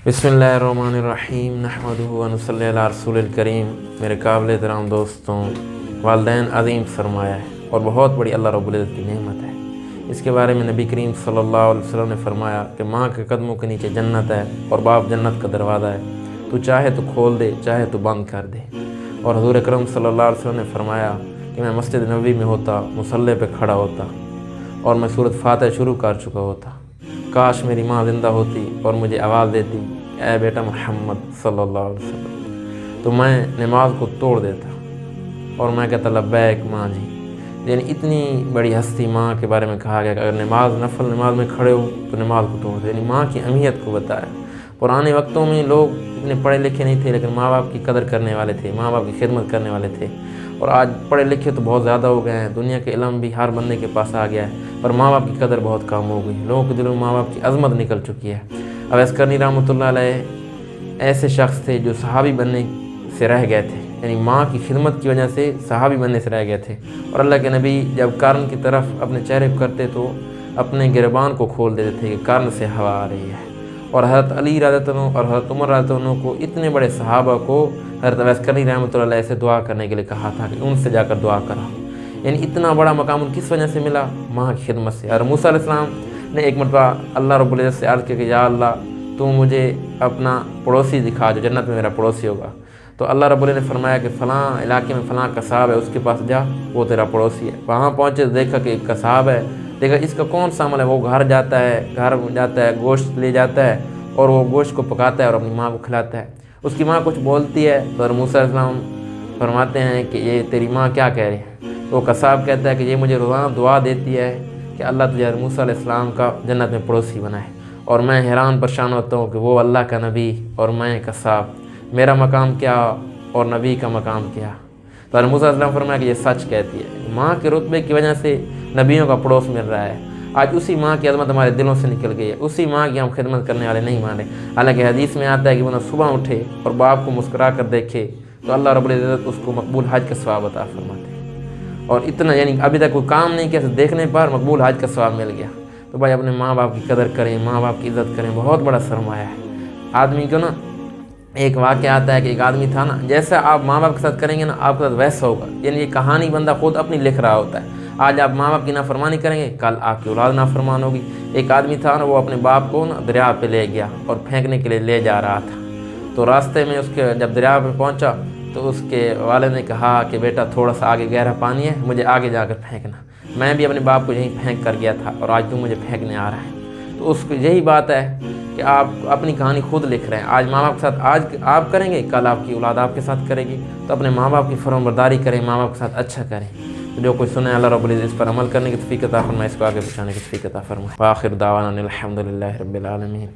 बिस्मिल्लाहिर्रहमानिर्रहीम नहमदुहु व नसल्ली अला रसूलिल करीम। मेरे काबिल एहतराम दोस्तों, वालिदैन अज़ीम सरमाया है और बहुत बड़ी अल्लाह रब्बुल इज़्ज़त की नेमत है। इसके बारे में नबी करीम सल्लल्लाहु अलैहि वसल्लम ने फरमाया कि माँ के कदमों के नीचे जन्नत है और बाप जन्नत का दरवाज़ा है। तू चाहे तो खोल दे, चाहे तो बंद कर दे। और हुज़ूर अकरम सल्लल्लाहु अलैहि वसल्लम ने फरमाया कि मैं मस्जिद नबवी में होता, मुसल्ले पे खड़ा होता और मैं सूरत फातिहा शुरू कर चुका होता। काश मेरी माँ ज़िंदा होती और मुझे आवाज़ देती, ऐ बेटा मोहम्मद सल्लल्लाहु अलैहि वसल्लम, तो मैं नमाज को तोड़ देता और मैं कहता लब्बैक माँ जी। यानी इतनी बड़ी हस्ती माँ के बारे में कहा गया कि अगर नफल नमाज में खड़े हो तो नमाज को तोड़ दे। यानी माँ की अहमियत को बताया। पुराने वक्तों में लोग इतने पढ़े लिखे नहीं थे, लेकिन माँ बाप की कदर करने वाले थे, माँ बाप की खिदमत करने वाले थे। और आज पढ़े लिखे तो बहुत ज़्यादा हो गए हैं, दुनिया के इल्म भी हर बंदे के पास आ गया है, पर माँ बाप की कदर बहुत कम हो गई। लोगों के दिलों में माँ बाप की अज़मत निकल चुकी है। अवैस करनी रहमतुल्लाह अलैह ऐसे शख्स थे जो सहाबी बनने से रह गए थे, यानी माँ की खिदमत की वजह से सहाबी बनने से रह गए थे। और अल्लाह के नबी जब कारण की तरफ अपने चेहरे को करते तो अपने गिरबान को खोल देते थे कि कारण से हवा आ रही है। और हज़रत अली रज़ियल्लाहु और हज़रत उमर रज़ियल्लाहु को, इतने बड़े सहाबा को हज़रत अवैस करनी रहमतुल्लाह अलैह से दुआ करने के लिए कहा था कि उनसे जाकर दुआ करा। यानी इतना बड़ा मकाम किस वजह से मिला? माँ की खिदमत से। और मूसा अलैहिस्सलाम ने एक मरतबा अल्लाह रब्बुल इज़्ज़त से अर्ज़ किया कि या अल्लाह, तू मुझे अपना पड़ोसी दिखा जो जन्नत में मेरा पड़ोसी होगा। तो अल्लाह रब्बुल इज़्ज़त ने फरमाया कि फ़लाँ इलाके में फ़लाँ कसाब है, उसके पास जा, वो तेरा पड़ोसी है। वहाँ पहुँचे तो देखा कि एक कसाब है। देखा इसका कौन सा अमल है? वो घर जाता है, गोश्त ले जाता है और वो गोश्त को पकाता है और अपनी माँ को खिलाता है। उसकी माँ कुछ बोलती है तो मूसा अलैहिस्सलाम फरमाते हैं कि ये तेरी माँ क्या कह रही है? वो कसाब कहता है कि ये मुझे रोज़ाना दुआ देती है कि अल्लाह तुझे मूसा अलैहिस्सलाम का जन्नत में पड़ोसी बनाए। और मैं हैरान परेशान होता हूँ कि वो अल्लाह का नबी और मैं कसाब, मेरा मकाम क्या और नबी का मकाम क्या? तो मूसा अलैहिस्सलाम फरमाया कि ये सच कहती है। माँ के रुतबे की वजह से नबियों का पड़ोस मिल रहा है। आज उसी माँ की अज़मत हमारे दिलों से निकल गई है, उसी माँ की हम खिदमत करने वाले नहीं माने। हालांकि हदीस में आता है कि बंदा सुबह उठे और बाप को मुस्कुरा कर देखे तो अल्लाह रब्बुल इज़्ज़त उसको मकबूल हज का सवाब अता फरमाते हैं। और इतना, यानी अभी तक कोई काम नहीं किया, देखने पर मकबूल हज का सवाब मिल गया। तो भाई अपने माँ बाप की कदर करें, माँ बाप की इज़्ज़त करें, बहुत बड़ा सरमाया है। आदमी को ना एक वाक़या आता है कि एक आदमी था ना, जैसा आप माँ बाप के साथ करेंगे ना आपके साथ वैसा होगा। यानी ये कहानी बंदा खुद अपनी लिख रहा होता है। आज आप माँ बाप की नाफरमानी करेंगे, कल आपकी औलाद नाफरमान होगी। एक आदमी था ना, वो अपने बाप को ना दरिया पे ले गया और फेंकने के लिए ले जा रहा था। तो रास्ते में उसके जब दरिया पे पहुंचा तो उसके वालिद ने कहा कि बेटा थोड़ा सा आगे गहरा पानी है, मुझे आगे जाकर फेंकना। मैं भी अपने बाप को यहीं फेंक कर गया था और आज तू मुझे फेंकने आ रहा है। तो उसको यही बात है कि आप अपनी कहानी खुद लिख रहे हैं। आज माँ बाप के साथ आज आप करेंगे, कल आपकी औलाद आपके साथ करेगी। तो अपने माँ बाप की फरमाबरदारी करें, माँ बाप के साथ अच्छा करें। तो जो कोई सुने अल्लाह रब्बुल इज़्ज़त इस पर अमल करने की तौफीक अता फरमाए, इसको आगे पहुँचाने की तौफीक अता फरमाए। व आखिर दावाना अनिल हम्दुलिल्लाहि रब्बिल आलमीन।